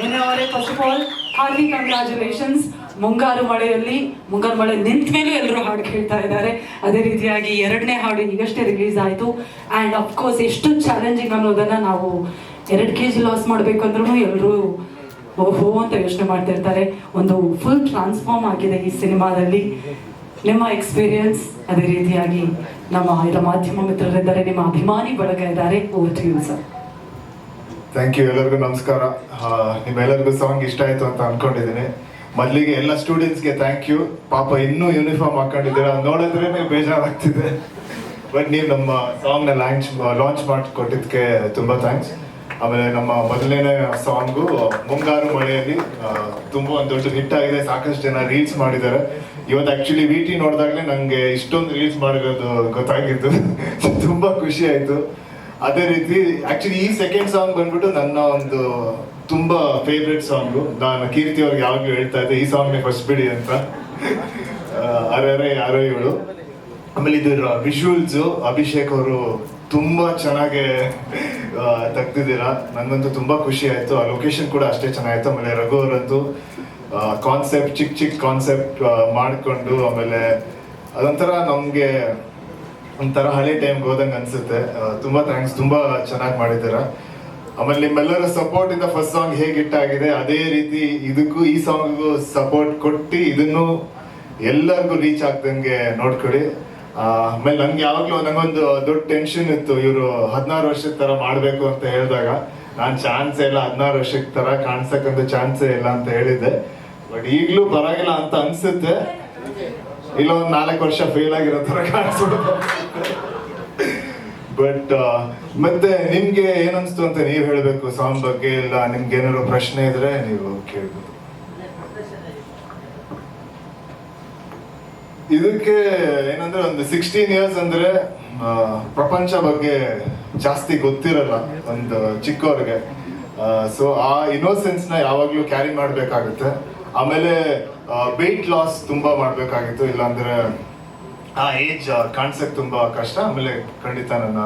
ಅವರೇ first of all ಹಾರ್ದಿ congratulations. ಮುಂಗಾರು ಮಳೆ ನಿಂತ ಮೇಲೆ ಎಲ್ಲರೂ ಹಾಡು ಕೇಳ್ತಾ ಇದ್ದಾರೆ. ಅದೇ ರೀತಿಯಾಗಿ ಎರಡನೇ ಹಾಡು ಈಗಷ್ಟೇ ರಿಲೀಸ್ ಆಯಿತು. ಆ್ಯಂಡ್ ಅಫ್ಕೋರ್ಸ್ ಎಷ್ಟು ಚಾಲೆಂಜಿಂಗ್ ಅನ್ನೋದನ್ನು ನಾವು 2 kg ಲಾಸ್ ಮಾಡಬೇಕು ಅಂದ್ರೂ ಎಲ್ಲರೂ ಓಹೋ ಅಂತ ಯೋಚನೆ ಮಾಡ್ತಿರ್ತಾರೆ. ಒಂದು ಫುಲ್ ಟ್ರಾನ್ಸ್ಫಾರ್ಮ್ ಆಗಿದೆ ಈ ಸಿನಿಮಾದಲ್ಲಿ. ನಿಮ್ಮ ಎಕ್ಸ್ಪೀರಿಯನ್ಸ್, ಅದೇ ರೀತಿಯಾಗಿ ನಮ್ಮ ಮಾಧ್ಯಮ ಮಿತ್ರರಿದ್ದಾರೆ, ನಿಮ್ಮ ಅಭಿಮಾನಿ ಬಳಗ ಇದ್ದಾರೆ. Over to you sir. Thank you. ಎಲ್ಲರಿಗೂ ನಮಸ್ಕಾರ. ನಿಮ್ಮೆಲ್ಲರಿಗೂ ಸಾಂಗ್ ಇಷ್ಟ ಆಯ್ತು ಅಂತ ಅನ್ಕೊಂಡಿದ್ದೀನಿ. ಮೊದಲಿಗೆ ಎಲ್ಲ ಸ್ಟೂಡೆಂಟ್ಸ್ಗೆ ಥ್ಯಾಂಕ್ ಯು. ಪಾಪ ಇನ್ನೂ ಯೂನಿಫಾರ್ಮ್ ಹಾಕೊಂಡಿದ್ದೀರಾ, ನೋಡಿದ್ರೆ ಬೇಜಾರಾಗ್ತಿದೆ. ಬಟ್ ನೀವು ನಮ್ಮ ಸಾಂಗ್ನ ಲಾಂಚ್ ಮಾಡಿಕೊಟ್ಟಿದ್ದಕ್ಕೆ ತುಂಬ ಥ್ಯಾಂಕ್ಸ್. ಆಮೇಲೆ ನಮ್ಮ ಮೊದಲನೇ ಸಾಂಗು ಮುಂಗಾರು ಮಳೆಯಲ್ಲಿ ತುಂಬ ಒಂದು ದೊಡ್ಡ ಹಿಟ್ ಆಗಿದೆ. ಸಾಕಷ್ಟು ಜನ ರೀಲ್ಸ್ ಮಾಡಿದ್ದಾರೆ. ಇವತ್ತು ಆ್ಯಕ್ಚುಲಿ VT ನೋಡಿದಾಗಲೇ ನನಗೆ ಇಷ್ಟೊಂದು ರೀಲ್ಸ್ ಮಾಡಿರೋದು ಗೊತ್ತಾಗಿತ್ತು. ತುಂಬ ಖುಷಿ ಆಯಿತು. ಅದೇ ರೀತಿ ಆ್ಯಕ್ಚುಲಿ ಈ ಸೆಕೆಂಡ್ ಸಾಂಗ್ ಬಂದ್ಬಿಟ್ಟು ನನ್ನ ಒಂದು ತುಂಬ ಫೇವ್ರೆಟ್ ಸಾಂಗು. ನಾನು ಕೀರ್ತಿ ಅವ್ರಿಗೆ ಯಾವಾಗಲೂ ಹೇಳ್ತಾ ಇದ್ದೆ, ಈ ಸಾಂಗ್ನೇ ಫಸ್ಟ್ ಬಿಡಿ ಅಂತ. ಅರೆ ಯಾರೋ ಇವಳು. ಆಮೇಲೆ ಇದರ ವಿಜುವಲ್ಸು ಅಭಿಷೇಕ್ ಅವರು ತುಂಬ ಚೆನ್ನಾಗಿ ತೆಗ್ದಿದ್ದೀರಾ. ನನಗಂತೂ ತುಂಬ ಖುಷಿ ಆಯಿತು. ಆ ಲೊಕೇಶನ್ ಕೂಡ ಅಷ್ಟೇ ಚೆನ್ನಾಗಿತ್ತು. ಆಮೇಲೆ ರಘು ಅವರಂತೂ ಕಾನ್ಸೆಪ್ಟ್ ಚಿಕ್ಕ ಕಾನ್ಸೆಪ್ಟ್ ಮಾಡಿಕೊಂಡು, ಆಮೇಲೆ ಅದೊಂಥರ ನಮಗೆ ಒಂಥರ ಹಳೆ ಟೈಮ್ಗೆ ಹೋದಂಗೆ ಅನಿಸುತ್ತೆ. ತುಂಬ ಥ್ಯಾಂಕ್ಸ್, ತುಂಬ ಚೆನ್ನಾಗಿ ಮಾಡಿದ್ದೀರಾ. ಆಮೇಲೆ ನಿಮ್ಮೆಲ್ಲರ ಸಪೋರ್ಟ್ ಇಂದ ಫಸ್ಟ್ ಸಾಂಗ್ ಹೇಗೆ ಹಿಟ್ಟಾಗಿದೆ ಅದೇ ರೀತಿ ಇದಕ್ಕೂ ಈ ಸಾಂಗ್ಗೂ ಸಪೋರ್ಟ್ ಕೊಟ್ಟು ಇದನ್ನು ಎಲ್ಲರಿಗೂ ರೀಚ್ ಆಗ್ದಂಗೆ ನೋಡ್ಕೊಳ್ಳಿ. ಆಮೇಲೆ ನಂಗೆ ಯಾವಾಗಲೂ ನಂಗೊಂದು ದೊಡ್ಡ ಟೆನ್ಷನ್ ಇತ್ತು, ಇವರು 16 ವರ್ಷದ ಥರ ಮಾಡಬೇಕು ಅಂತ ಹೇಳಿದಾಗ ನಾನು ಚಾನ್ಸೇ ಇಲ್ಲ, 16 ವರ್ಷದ ಥರ ಕಾಣಿಸಕ್ಕಂತ ಚಾನ್ಸೇ ಇಲ್ಲ ಅಂತ ಹೇಳಿದ್ದೆ. ಬಟ್ ಈಗಲೂ ಪರವಾಗಿಲ್ಲ ಅಂತ ಅನ್ಸುತ್ತೆ. ಇಲ್ಲ ಒಂದು 4 ವರ್ಷ ಫೇಲ್ ಆಗಿರೋ ಥರ ಕಾಣಿಸ್ಬಿಡುತ್ತೆ. ಬಟ್ ಮತ್ತೆ ನಿಮ್ಗೆ ಏನನ್ಸ್ತು ಅಂತ ನೀವು ಹೇಳಬೇಕು ಸಾಂಗ್ ಬಗ್ಗೆ. ಇಲ್ಲ ನಿಮ್ಗೆ ಏನಾದ್ರು ಪ್ರಶ್ನೆ ಇದ್ರೆ ನೀವು ಕೇಳ್ಬೋದು. ಇದಕ್ಕೆ ಏನಂದ್ರೆ ಒಂದು 16 years ಅಂದ್ರೆ ಪ್ರಪಂಚ ಬಗ್ಗೆ ಜಾಸ್ತಿ ಗೊತ್ತಿರಲ್ಲ ಒಂದು ಚಿಕ್ಕವ್ರಿಗೆ. ಸೊ ಆ ಇನ್ನೋಸೆನ್ಸ್ ನ ಯಾವಾಗ್ಲೂ ಕ್ಯಾರಿ ಮಾಡ್ಬೇಕಾಗುತ್ತೆ. ಆಮೇಲೆ ವೆಯ್ಟ್ ಲಾಸ್ ತುಂಬಾ ಮಾಡ್ಬೇಕಾಗಿತ್ತು, ಇಲ್ಲಾಂದ್ರೆ ಆ ಏಜ್ ಕಾಣಿಸಕ್ ತುಂಬಾ ಕಷ್ಟ. ಆಮೇಲೆ ಖಂಡಿತ ನನ್ನ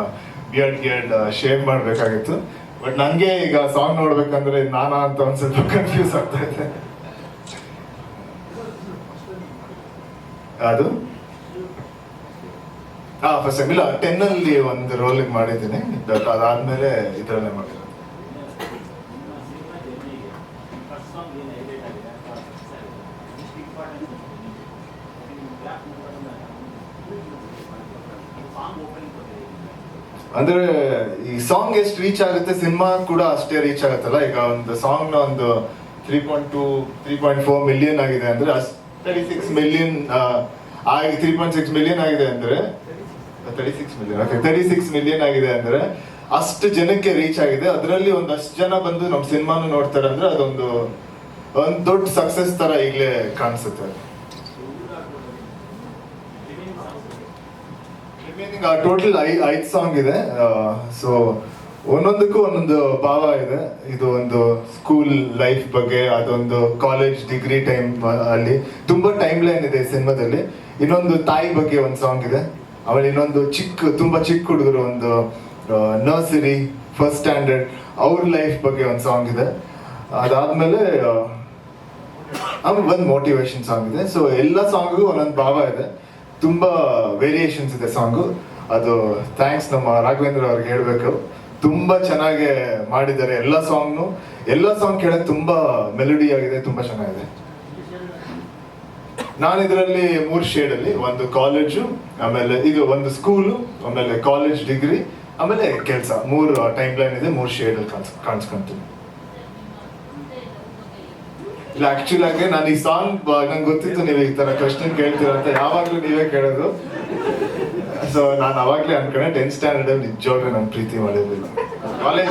ಬಿಯರ್ಡ್ ಶೇವ್ ಮಾಡ್ಬೇಕಾಗಿತ್ತು. ಬಟ್ ನನಗೆ ಈಗ ಸಾಂಗ್ ನೋಡ್ಬೇಕಂದ್ರೆ ನಾನಾ ಅಂತ ಒಂದ್ ಸ್ವಲ್ಪ ಕನ್ಫ್ಯೂಸ್ ಆಗ್ತಾ ಇದೆ. ಅದು ಫಸ್ಟ್ ಟೈಮ್ ಇಲ್ಲ 10 ಅಲ್ಲಿ ಒಂದು ರೋಲಿಂಗ್ ಮಾಡಿದ್ದೀನಿ. ಅದಾದ್ಮೇಲೆ ಇದರಲ್ಲೇ ಮಾಡಿರೋದು. ಅಂದ್ರೆ ಈ ಸಾಂಗ್ ಎಷ್ಟು ರೀಚ್ ಆಗುತ್ತೆ, ಸಿನಿಮಾ ಕೂಡ ಅಷ್ಟೇ ರೀಚ್ ಆಗುತ್ತಲ್ಲ. ಈಗ ಒಂದು ಸಾಂಗ್ ನ ಒಂದು 3.2 3.4 ಮಿಲಿಯನ್ ಆಗಿದೆ ಅಂದ್ರೆ 36 ಮಿಲಿಯನ್ 3.6 ಮಿಲಿಯನ್ ಆಗಿದೆ ಅಂದ್ರೆ 36 ಮಿಲಿಯನ್ ಆಗಿದೆ ಅಂದ್ರೆ ಅಷ್ಟು ಜನಕ್ಕೆ ರೀಚ್ ಆಗಿದೆ. ಅದರಲ್ಲಿ ಒಂದಷ್ಟು ಜನ ಬಂದು ನಮ್ಮ ಸಿನಿಮಾನು ನೋಡ್ತಾರೆ ಅಂದ್ರೆ ಅದೊಂದು ದೊಡ್ಡ ಸಕ್ಸಸ್ ತರ ಈಗಲೇ ಕಾಣಿಸುತ್ತೆ. ಟೋಟಲ್ 5 ಸಾಂಗ್ ಇದೆ. ಸೊ ಒಂದೊಂದಕ್ಕೂ ಒಂದೊಂದು ಭಾವ ಇದೆ. ಇದು ಒಂದು ಸ್ಕೂಲ್ ಲೈಫ್ ಬಗ್ಗೆ, ಅದೊಂದು ಕಾಲೇಜ್ ಡಿಗ್ರಿ ಟೈಮ್ ಅಲ್ಲಿ ತುಂಬಾ ಟೈಮ್ ಲೈನ್ ಇದೆ ಸಿನಿಮಾದಲ್ಲಿ. ಇನ್ನೊಂದು ತಾಯಿ ಬಗ್ಗೆ ಒಂದು ಸಾಂಗ್ ಇದೆ. ಆಮೇಲೆ ಇನ್ನೊಂದು ತುಂಬಾ ಚಿಕ್ಕ ಹುಡುಗರು, ಒಂದು ನರ್ಸರಿ ಫಸ್ಟ್ ಸ್ಟ್ಯಾಂಡರ್ಡ್ ಅವ್ರ ಲೈಫ್ ಬಗ್ಗೆ ಒಂದು ಸಾಂಗ್ ಇದೆ. ಅದಾದ್ಮೇಲೆ ಒಂದು ಮೋಟಿವೇಶನ್ ಸಾಂಗ್ ಇದೆ. ಸೊ ಎಲ್ಲ ಸಾಂಗ್ಗೂ ಒಂದೊಂದು ಭಾವ ಇದೆ, ತುಂಬಾ ವೇರಿಯೇಷನ್ಸ್ ಇದೆ ಸಾಂಗು. ಅದು ಥ್ಯಾಂಕ್ಸ್ ನಮ್ಮ ರಾಘವೇಂದ್ರ ಅವ್ರಿಗೆ ಹೇಳ್ಬೇಕು. ತುಂಬಾ ಚೆನ್ನಾಗಿ ಮಾಡಿದ್ದಾರೆ ಎಲ್ಲ ಸಾಂಗ್ ಕೇಳಕ್ ತುಂಬಾ ಮೆಲೋಡಿ ಆಗಿದೆ, ತುಂಬಾ ಚೆನ್ನಾಗಿದೆ. ನಾನು ಇದರಲ್ಲಿ 3 ಶೇಡ್ ಅಲ್ಲಿ, ಒಂದು ಕಾಲೇಜು, ಆಮೇಲೆ ಇದು ಒಂದು ಸ್ಕೂಲು, ಆಮೇಲೆ ಕಾಲೇಜ್ ಡಿಗ್ರಿ, ಆಮೇಲೆ ಕೆಲಸ, 3 ಟೈಮ್ ಲೈನ್ ಇದೆ. 3 ಶೇಡ್ ಅಲ್ಲಿ ಕಾಣಿಸ್ಕೊಂತೀನಿ. ಇಲ್ಲ ಆಕ್ಚುಲ್ ಆಗಿ ನಾನು ಈ ಸಾಂಗ್ ನಂಗೆ ಗೊತ್ತಿತ್ತು ನೀವು ಈ ತರ ಕ್ವಶನ್ ಕೇಳ್ತೀರ ಅಂತ. ಯಾವಾಗ್ಲೂ ನೀವೇ ಕೇಳೋದು. ಸೊ ನಾನು ಅವಾಗ್ಲೇ ಅನ್ಕೊಂಡೆ 10th ಸ್ಟ್ಯಾಂಡರ್ಡ್ ಅಲ್ಲಿ ನಿಜವಾಗ್ಲೂ ನಾನು ಪ್ರೀತಿ ಮಾಡಿರ್ಲಿಲ್ಲ. ಕಾಲೇಜ್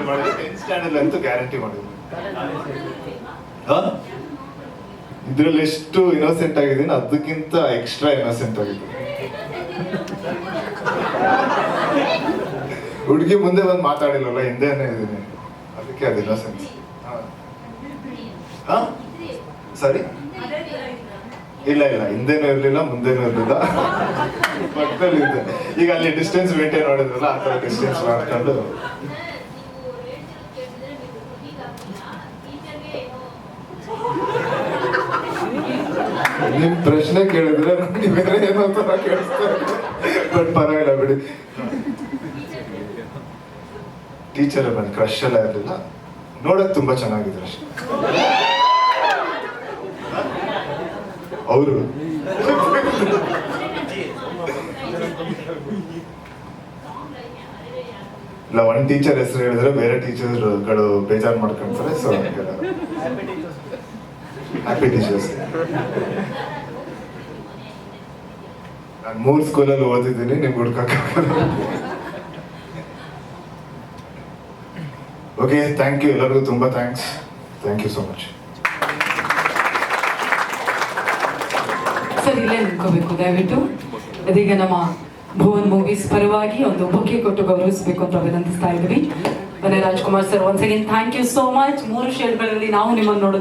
ಮಾಡಿದ್ರೆ 10th ಸ್ಟ್ಯಾಂಡರ್ಡ್ ಅಂತೂ ಗ್ಯಾರಂಟಿ ಮಾಡಿರ್ಲಿಲ್ಲ. ಇದ್ರಲ್ಲಿ ಎಷ್ಟು ಇನ್ನೋಸೆಂಟ್ ಆಗಿದ್ದೀನಿ ಅದಕ್ಕಿಂತ ಎಕ್ಸ್ಟ್ರಾ ಇನ್ನೋಸೆಂಟ್ ಆಗಿದ್ದೀನಿ. ಹುಡುಗಿ ಮುಂದೆ ಬಂದು ಮಾತಾಡಿಲ್ವಲ್ಲ, ಹಿಂದೆನೇ ಇದ್ದೀನಿ, ಅದಕ್ಕೆ ಅದು ಇನ್ನೋಸೆನ್ಸ್. ಸರಿ, ಇಲ್ಲ ಹಿಂದೆನೂ ಇರ್ಲಿಲ್ಲ ಮುಂದೆನೂ ಇರ್ಲಿಲ್ಲ, ಪಕ್ಕದಲ್ಲಿ ಇದ್ದೆ. ಈಗ ಅಲ್ಲಿ ಡಿಸ್ಟೆನ್ಸ್ ಮೇಂಟೈನ್ ಮಾಡಿದ್ರಲ್ಲ, ಆ ತರ ಡಿಸ್ಟೆನ್ಸ್ ಮಾಡ್ಕೊಂಡು ನಿಮ್ ಪ್ರಶ್ನೆ ಕೇಳಿದ್ರೆ ನಮ್ಗೆ ಬೇರೆ ಏನೋ ತರ ಕೇಳಿಸ್ತಾರೆ ಬಟ್ ಪರವಾಗಿಲ್ಲ ಬಿಡಿ. ಟೀಚರ್ ಮೇಲೆ ಕ್ರಶ್ ಎಲ್ಲ ಇರಲಿಲ್ಲ, ನೋಡಕ್ ತುಂಬಾ ಚೆನ್ನಾಗಿದ್ರು ಅಷ್ಟೇ. ಅವರು ಇಲ್ಲ, ಒಂದ್ ಟೀಚರ್ ಹೆಸರು ಹೇಳಿದ್ರೆ ಬೇರೆ ಟೀಚರ್ಗಳು ಬೇಜಾರು ಮಾಡ್ಕೊಂತಾರೆ. So happy teachers. ನಾನು 3 ಸ್ಕೂಲಲ್ಲಿ ಓದಿದ್ದೀನಿ, ನಿಮ್ಗೆ ಹುಡ್ಕಕ್ಕಾಗಲ್ಲ. ಓಕೆ, ಥ್ಯಾಂಕ್ ಯು ಎಲ್ಲರಿಗೂ, ತುಂಬಾ thanks. Thank you so much. Sir ಇಲ್ಲೇ ನಿಂತ್ಕೋಬೇಕು ದಯವಿಟ್ಟು. ಅದೀಗ ನಮ್ಮ ಭುವನ್ ಮೂವೀಸ್ ಪರವಾಗಿ ಒಂದು ಬೊಕ್ಕೆ ಕೊಟ್ಟು ಗೌರವಿಸಬೇಕು ಅಂತ ವಿನಂತಿಸ್ತಾ ಇದ್ವಿ. Rajkumar sir, once again thank you so much. 3 ಶೇಡ್ಗಳಲ್ಲಿ ನಾವು ನಿಮ್ಮನ್ನು ನೋಡೋದು